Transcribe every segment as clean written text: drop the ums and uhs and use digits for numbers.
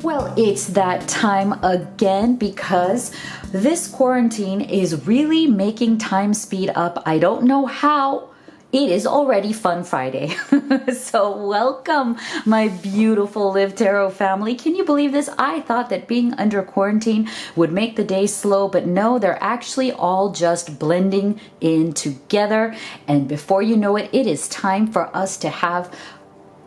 Well, it's that time again because this quarantine is really making time speed up. I don't know how. It is already Fun Friday. So welcome, my beautiful Live Tarot family. Can you believe this? I thought that being under quarantine would make the day slow, but no, they're actually all just blending in together. And before you know it, it is time for us to have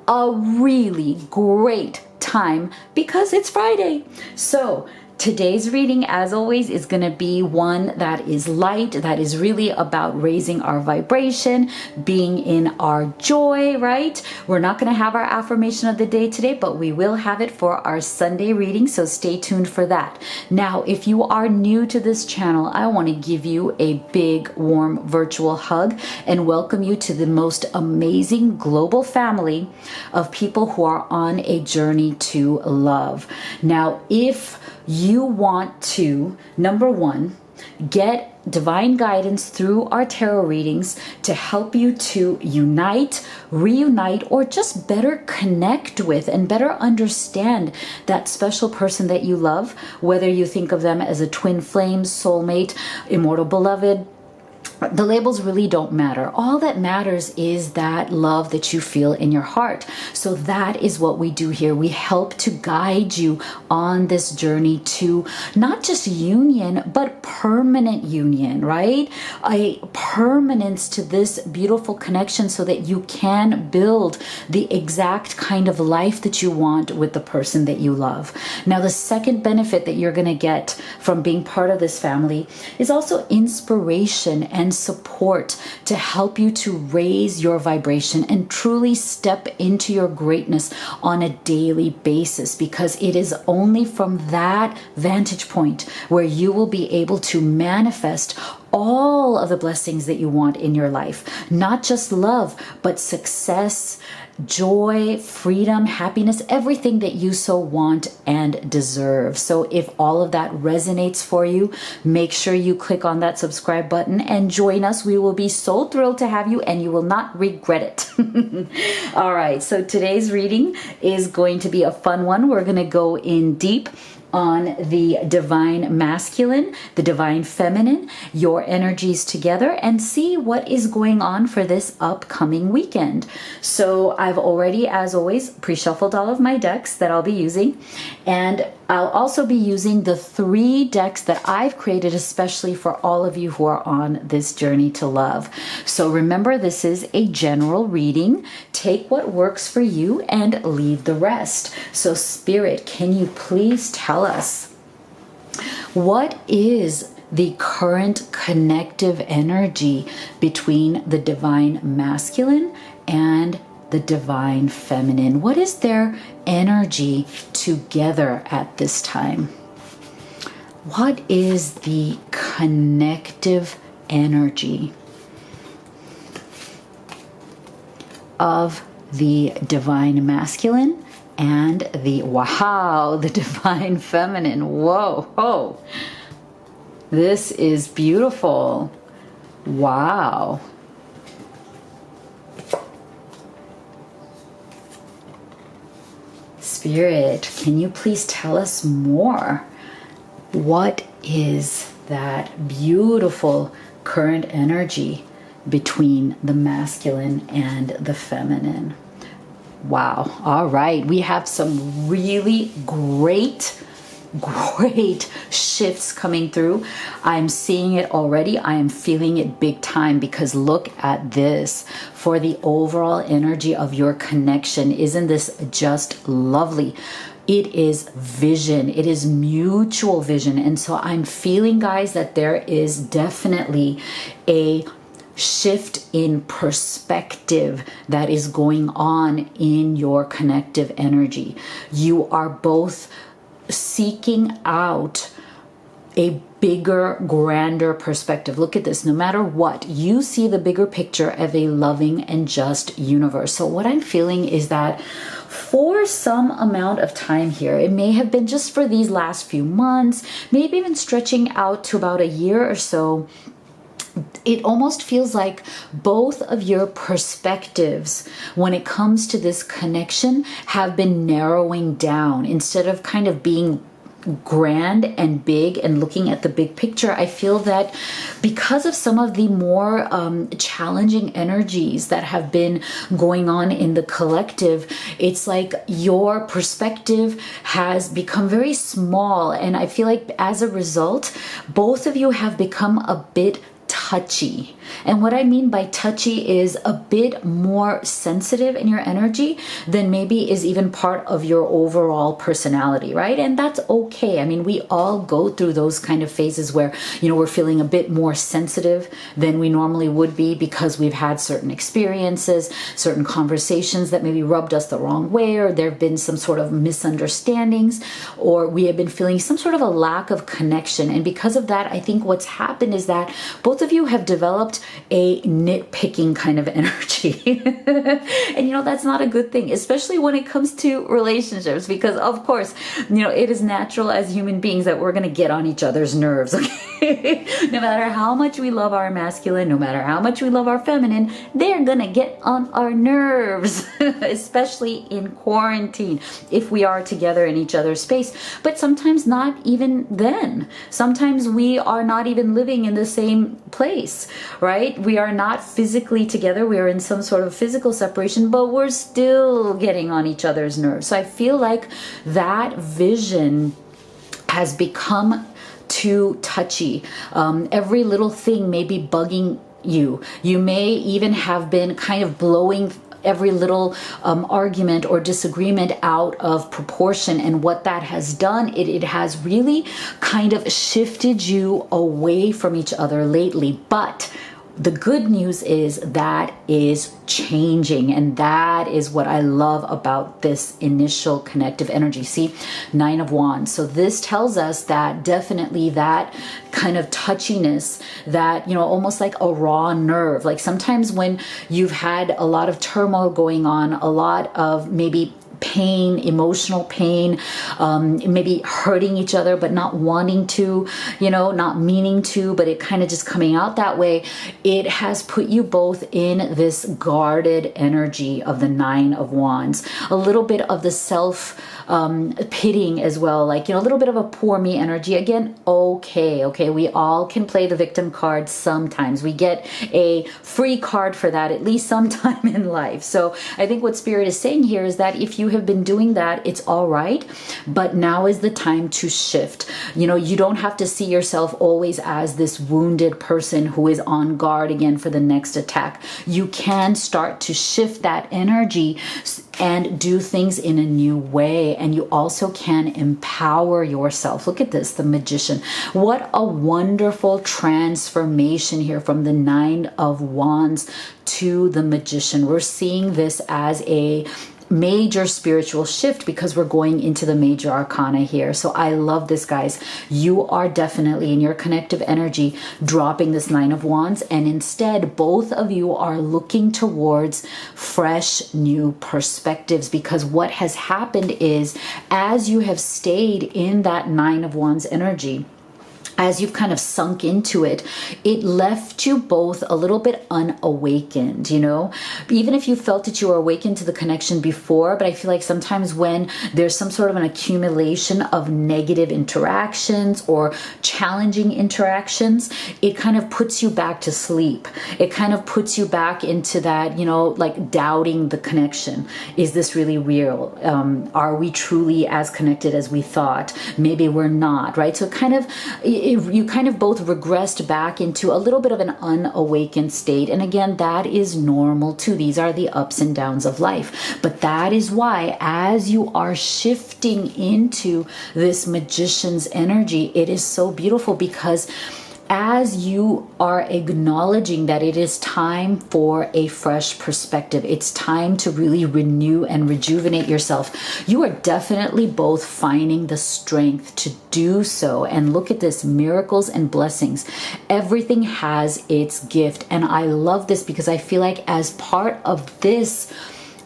a really great time because it's Friday. So today's reading, as always, is going to be one that is light, that is really about raising our vibration, being in our joy, right? We're not going to have our affirmation of the day today, but we will have it for our Sunday reading, so stay tuned for that. Now, if you are new to this channel, I want to give you a big, warm virtual hug and welcome you to the most amazing global family of people who are on a journey to love. Now, if you want to, number one, get divine guidance through our tarot readings to help you to unite, reunite, or just better connect with and better understand that special person that you love, whether you think of them as a twin flame, soulmate, immortal beloved. The labels really don't matter. All that matters is that love that you feel in your heart. So that is what we do here. We help to guide you on this journey to not just union, but permanent union, right? A permanence to this beautiful connection so that you can build the exact kind of life that you want with the person that you love. Now, the second benefit that you're going to get from being part of this family is also inspiration and support to help you to raise your vibration and truly step into your greatness on a daily basis, because it is only from that vantage point where you will be able to manifest all of the blessings that you want in your life. Not just love, but success, joy, freedom, happiness, everything that you so want and deserve. So if all of that resonates for you, make sure you click on that subscribe button and join us. We will be so thrilled to have you and you will not regret it. All right, so today's reading is going to be a fun one. We're going to go in deep on the divine masculine, the divine feminine, your energies together, and see what is going on for this upcoming weekend. So I've already, as always, pre-shuffled all of my decks that I'll be using, and I'll also be using the 3 decks that I've created especially for all of you who are on this journey to love. So remember, this is a general reading. Take what works for you and leave the rest. So Spirit, can you please tell us what is the current connective energy between the divine masculine and the divine feminine? What is their energy together at this time? What is the connective energy of the divine masculine and the, wow, the divine feminine? Whoa, whoa. This is beautiful. Wow. Spirit, can you please tell us more? What is that beautiful current energy between the masculine and the feminine? Wow. All right. We have some really great shifts coming through. I'm seeing it already. I am feeling it big time, because look at this. For the overall energy of your connection, isn't this just lovely? It is vision. It is mutual vision. And so I'm feeling, guys, that there is definitely a shift in perspective that is going on in your connective energy. You are both seeking out a bigger, grander perspective. Look at this. No matter what, you see the bigger picture of a loving and just universe. So what I'm feeling is that for some amount of time here, it may have been just for these last few months, maybe even stretching out to about a year or so, it almost feels like both of your perspectives when it comes to this connection have been narrowing down. Instead of kind of being grand and big and looking at the big picture, I feel that because of some of the more challenging energies that have been going on in the collective, it's like your perspective has become very small. And I feel like as a result, both of you have become a bit touchy. And what I mean by touchy is a bit more sensitive in your energy than maybe is even part of your overall personality, right? And that's okay. I mean, we all go through those kind of phases where, we're feeling a bit more sensitive than we normally would be because we've had certain experiences, certain conversations that maybe rubbed us the wrong way, or there have been some sort of misunderstandings, or we have been feeling some sort of a lack of connection. And because of that, I think what's happened is that both of you have developed a nitpicking kind of energy. And that's not a good thing, especially when it comes to relationships, because of course, it is natural as human beings that we're going to get on each other's nerves. Okay? No matter how much we love our masculine, no matter how much we love our feminine, they're going to get on our nerves, especially in quarantine, if we are together in each other's space. But sometimes not even then. Sometimes we are not even living in the same place, right? We are not physically together. We are in some sort of physical separation, but we're still getting on each other's nerves. So I feel like that vision has become too touchy. Every little thing may be bugging you. You may even have been kind of blowing every little argument or disagreement out of proportion. And what that has done, it has really kind of shifted you away from each other lately. But the good news is that is changing, and that is what I love about this initial connective energy. See, 9 of Wands. So this tells us that definitely that kind of touchiness, that, almost like a raw nerve. Like sometimes when you've had a lot of turmoil going on, a lot of maybe pain, emotional pain, maybe hurting each other, but not wanting to, not meaning to, but it kind of just coming out that way. It has put you both in this guarded energy of the 9 of Wands, a little bit of the self-pitying as well, like, a little bit of a poor me energy. Again, okay, we all can play the victim card sometimes. We get a free card for that at least sometime in life. So I think what Spirit is saying here is that if you have been doing that, it's all right, but now is the time to shift. You don't have to see yourself always as this wounded person who is on guard again for the next attack. You can start to shift that energy and do things in a new way. And you also can empower yourself. Look at this, the Magician. What a wonderful transformation here from the 9 of Wands to the Magician. We're seeing this as a major spiritual shift because we're going into the major arcana here. So I love this, guys. You are definitely in your connective energy dropping this 9 of Wands, and instead both of you are looking towards fresh new perspectives, because what has happened is, as you have stayed in that 9 of Wands energy, as you've kind of sunk into it, it left you both a little bit unawakened, even if you felt that you were awakened to the connection before. But I feel like sometimes when there's some sort of an accumulation of negative interactions or challenging interactions, it kind of puts you back to sleep. It kind of puts you back into that, like doubting the connection. Is this really real? Are we truly as connected as we thought? Maybe we're not, right? So you kind of both regressed back into a little bit of an unawakened state. And again, that is normal too. These are the ups and downs of life. But that is why, as you are shifting into this Magician's energy, it is so beautiful, because as you are acknowledging that it is time for a fresh perspective, it's time to really renew and rejuvenate yourself, you are definitely both finding the strength to do so. And look at this, miracles and blessings. Everything has its gift. And I love this because I feel like as part of this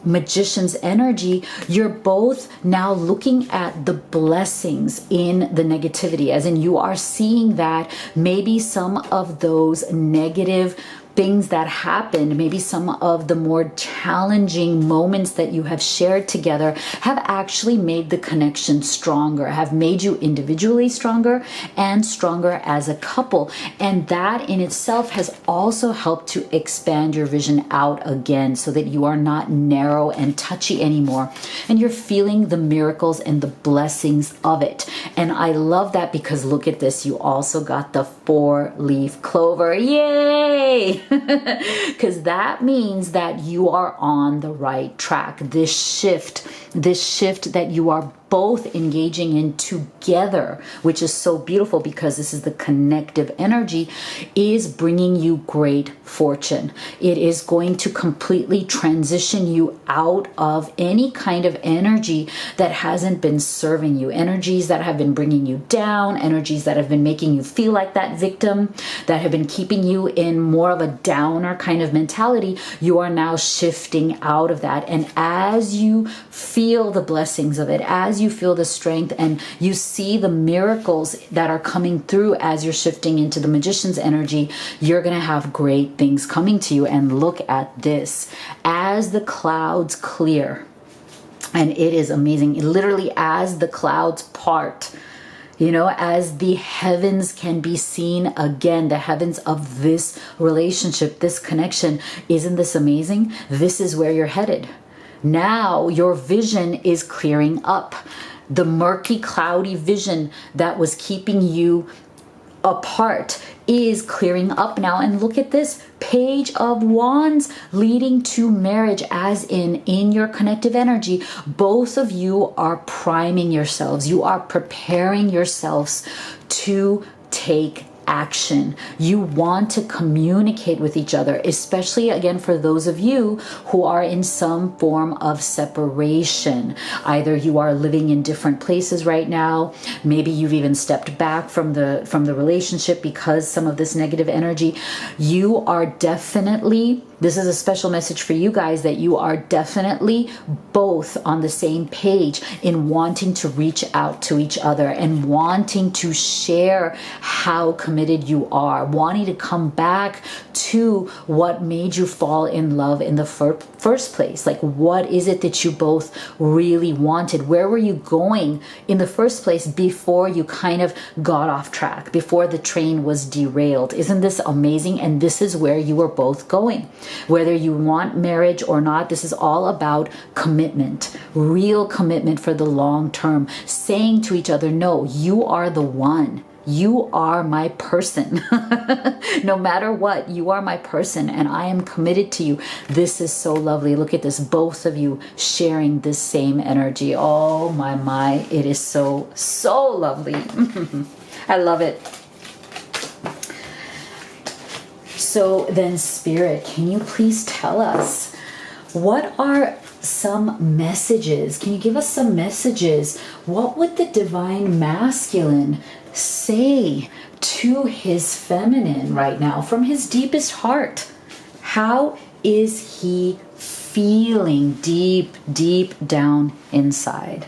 Magician's energy, you're both now looking at the blessings in the negativity, as in you are seeing that maybe some of those negative things that happened, maybe some of the more challenging moments that you have shared together have actually made the connection stronger, have made you individually stronger and stronger as a couple. And that in itself has also helped to expand your vision out again so that you are not narrow and touchy anymore. And you're feeling the miracles and the blessings of it. And I love that because look at this, you also got the 4-leaf clover. Yay! Because that means that you are on the right track. This shift that you are both engaging in together, which is so beautiful because this is the connective energy, is bringing you great fortune. It is going to completely transition you out of any kind of energy that hasn't been serving you, energies that have been bringing you down, energies that have been making you feel like that victim, that have been keeping you in more of a downer kind of mentality. You are now shifting out of that. And as you feel the blessings of it, as you feel the strength and you see the miracles that are coming through as you're shifting into the magician's energy, you're going to have great things coming to you. And look at this. As the clouds clear, and it is amazing, literally as the clouds part, you know, as the heavens can be seen again, the heavens of this relationship, this connection. Isn't this amazing? This is where you're headed. Now your vision is clearing up. The murky, cloudy vision that was keeping you apart is clearing up now. And look at this Page of Wands leading to marriage, as in your connective energy. Both of you are priming yourselves. You are preparing yourselves to take action. You want to communicate with each other, especially again for those of you who are in some form of separation. Either you are living in different places right now, maybe you've even stepped back from the relationship because some of this negative energy. You are definitely, this is a special message for you guys, that you are definitely both on the same page in wanting to reach out to each other and wanting to share how committed you are, wanting to come back to what made you fall in love in the first place. Like, what is it that you both really wanted? Where were you going in the first place before you kind of got off track, before the train was derailed? Isn't this amazing? And this is where you were both going. Whether you want marriage or not, this is all about commitment, real commitment for the long term, saying to each other, no, you are the one. You are my person. No matter what, you are my person and I am committed to you. This is so lovely. Look at this. Both of you sharing this same energy. Oh my. It is so, so lovely. I love it. So then, Spirit, can you please tell us, what are some messages? Can you give us some messages? What would the divine masculine say to his feminine right now from his deepest heart? How is he feeling deep, deep down inside?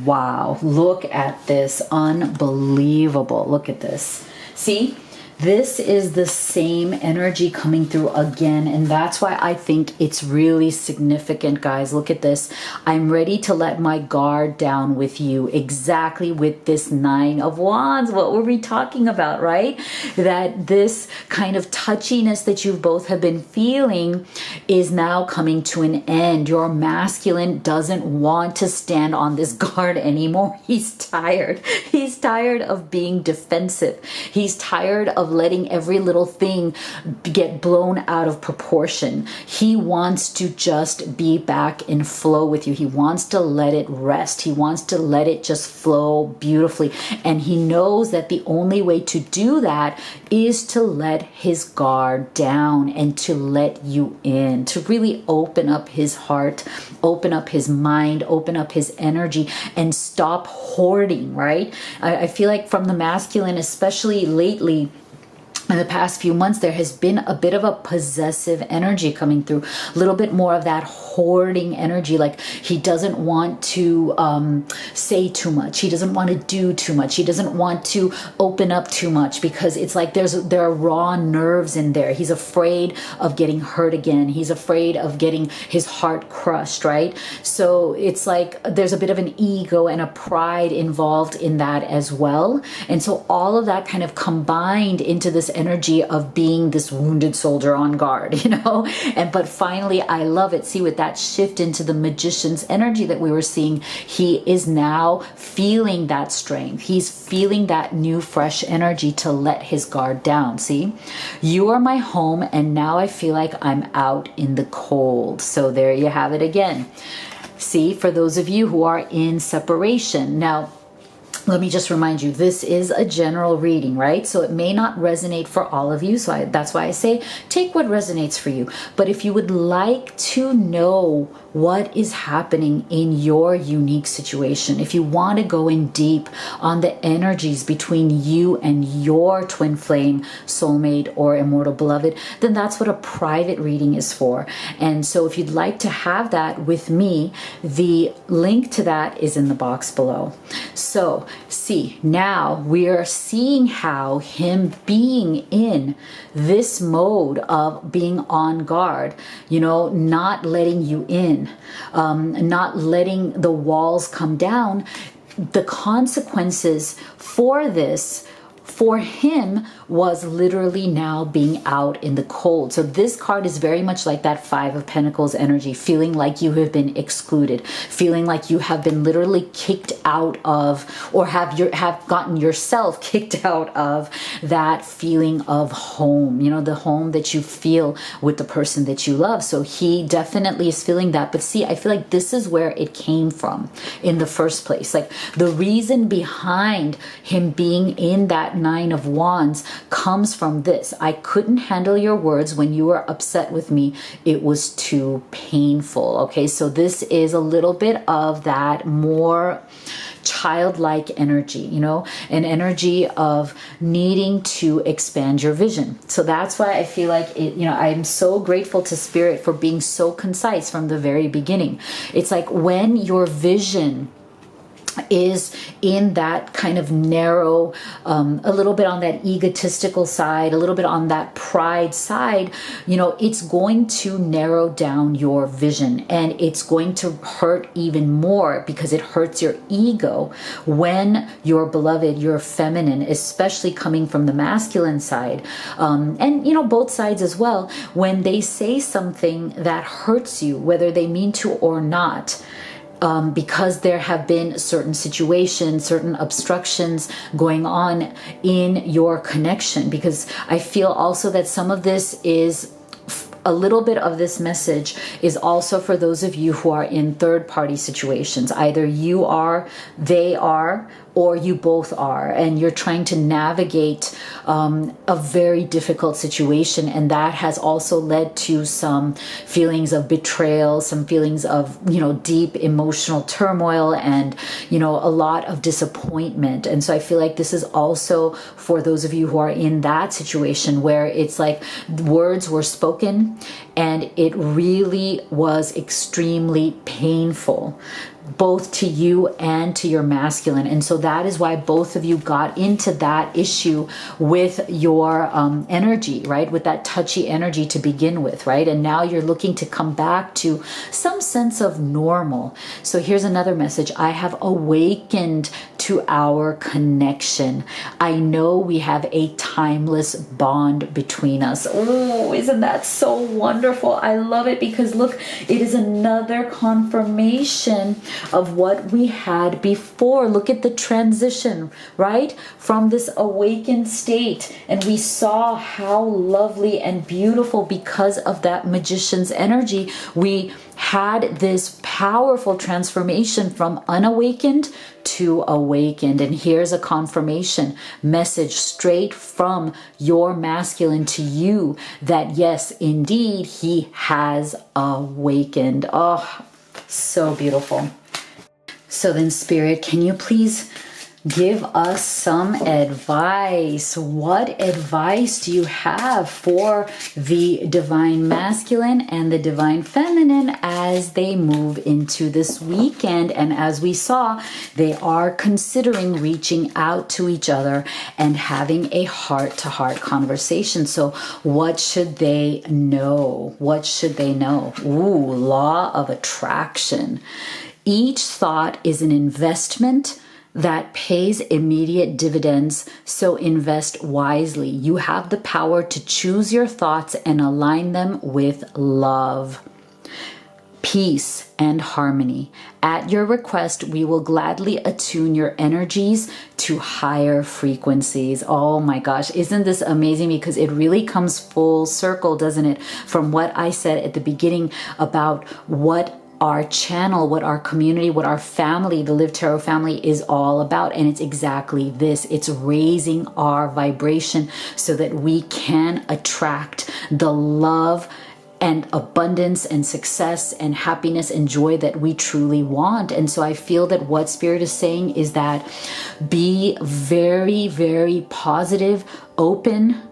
Wow, look at this. Unbelievable. Look at this. See? This is the same energy coming through again, and that's why I think it's really significant, guys. Look at this. I'm ready to let my guard down with you. Exactly with this 9 of Wands. What were we talking about, right? That this kind of touchiness that you both have been feeling is now coming to an end. Your masculine doesn't want to stand on this guard anymore. He's tired. He's tired of being defensive. He's tired of letting every little thing get blown out of proportion. He wants to just be back in flow with you. He wants to let it rest. He wants to let it just flow beautifully. And he knows that the only way to do that is to let his guard down and to let you in, to really open up his heart, open up his mind, open up his energy, and stop hoarding, right? I feel like from the masculine, especially lately, in the past few months, there has been a bit of a possessive energy coming through, a little bit more of that hoarding energy. Like he doesn't want to say too much. He doesn't want to do too much. He doesn't want to open up too much, because it's like there are raw nerves in there. He's afraid of getting hurt again. He's afraid of getting his heart crushed, right? So it's like there's a bit of an ego and a pride involved in that as well. And so all of that kind of combined into this energy of being this wounded soldier on guard, you know. And but finally, I love it. See, with that shift into the magician's energy that we were seeing, he is now feeling that strength. He's feeling that new fresh energy to let his guard down. See, you are my home, and now I feel like I'm out in the cold. So there you have it again. See, for those of you who are in separation now, let me just remind you, this is a general reading, right? So it may not resonate for all of you. So that's why I say take what resonates for you. But if you would like to know what is happening in your unique situation, if you want to go in deep on the energies between you and your twin flame, soulmate, or immortal beloved, then that's what a private reading is for. And so if you'd like to have that with me, the link to that is in the box below. So see, now we're seeing how him being in this mode of being on guard, you know, not letting you in, not letting the walls come down, the consequences for this for him was literally now being out in the cold. So this card is very much like that Five of Pentacles energy, feeling like you have been excluded, feeling like you have been literally kicked out of, or have gotten yourself kicked out of that feeling of home, you know, the home that you feel with the person that you love. So he definitely is feeling that. But see, I feel like this is where it came from in the first place. Like the reason behind him being in that Nine of Wands comes from this. I couldn't handle your words when you were upset with me. It was too painful. Okay, so this is a little bit of that more childlike energy, you know, an energy of needing to expand your vision. So that's why I feel like it, you know, I'm so grateful to Spirit for being so concise from the very beginning. It's like when your vision is in that kind of narrow, a little bit on that egotistical side, a little bit on that pride side, you know, it's going to narrow down your vision, and it's going to hurt even more because it hurts your ego when your beloved, your feminine, especially coming from the masculine side, and you know, both sides as well, when they say something that hurts you, whether they mean to or not, because there have been certain situations, certain obstructions going on in your connection. Because I feel also that some of this is, a little bit of this message is also for those of you who are in third-party situations. Either you are, they are, or you both are, and you're trying to navigate a very difficult situation, and that has also led to some feelings of betrayal, some feelings of, you know, deep emotional turmoil, and, you know, a lot of disappointment. And so I feel like this is also for those of you who are in that situation where it's like words were spoken and it really was extremely painful, both to you and to your masculine. And so that is why both of you got into that issue with your energy, right? With that touchy energy to begin with, right? And now you're looking to come back to some sense of normal. So here's another message. I have awakened to our connection. I know we have a timeless bond between us. Oh, isn't that so wonderful? I love it because look, it is another confirmation of what we had before. Look at the transition, right? From this awakened state. And we saw how lovely and beautiful, because of that magician's energy, we had this powerful transformation from unawakened to awakened. And here's a confirmation message straight from your masculine to you that yes, indeed, he has awakened. Oh, so beautiful. So then, Spirit, can you please Give us some advice. What advice do you have for the divine masculine and the divine feminine as they move into this weekend? And as we saw, they are considering reaching out to each other and having a heart-to-heart conversation. So what should they know? What should they know? Ooh, law of attraction. Each thought is an investment that pays immediate dividends, so invest wisely. You have the power to choose your thoughts and align them with love, peace, and harmony. At your request, we will gladly attune your energies to higher frequencies. Oh my gosh, isn't this amazing? Because it really comes full circle, doesn't it? From what I said at the beginning about what our channel, what our community, what our family, the Live Tarot family is all about. And it's exactly this. It's raising our vibration so that we can attract the love and abundance and success and happiness and joy that we truly want. And so I feel that what Spirit is saying is that be very, very positive, open,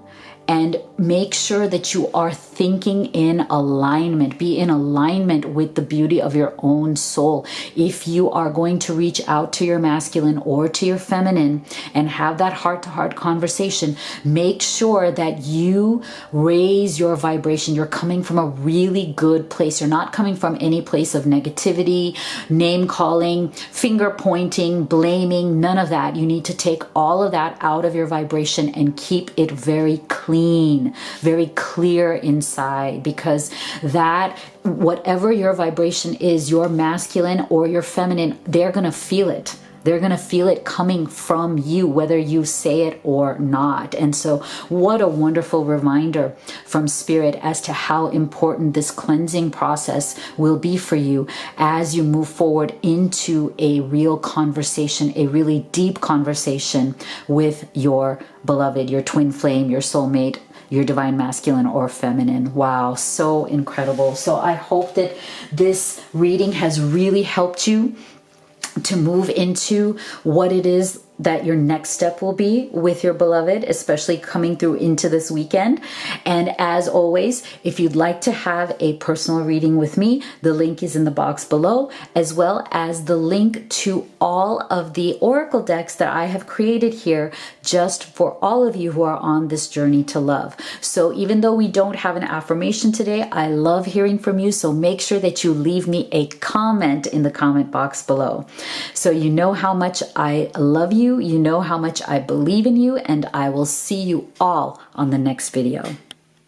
and make sure that you are thinking in alignment. Be in alignment with the beauty of your own soul. If you are going to reach out to your masculine or to your feminine and have that heart-to-heart conversation, make sure that you raise your vibration. You're coming from a really good place. You're not coming from any place of negativity, name-calling, finger-pointing, blaming, none of that. You need to take all of that out of your vibration and keep it very clean, very clear inside, because that, whatever your vibration is, your masculine or your feminine, they're going to feel it. They're going to feel it coming from you, whether you say it or not. And so what a wonderful reminder from Spirit as to how important this cleansing process will be for you as you move forward into a real conversation, a really deep conversation with your beloved, your twin flame, your soulmate, your divine masculine or feminine. Wow, so incredible. So I hope that this reading has really helped you to move into what it is that your next step will be with your beloved, especially coming through into this weekend. And as always, if you'd like to have a personal reading with me, the link is in the box below, as well as the link to all of the oracle decks that I have created here just for all of you who are on this journey to love. So even though we don't have an affirmation today, I love hearing from you. So make sure that you leave me a comment in the comment box below. So you know how much I love you. You know how much I believe in you, and I will see you all on the next video.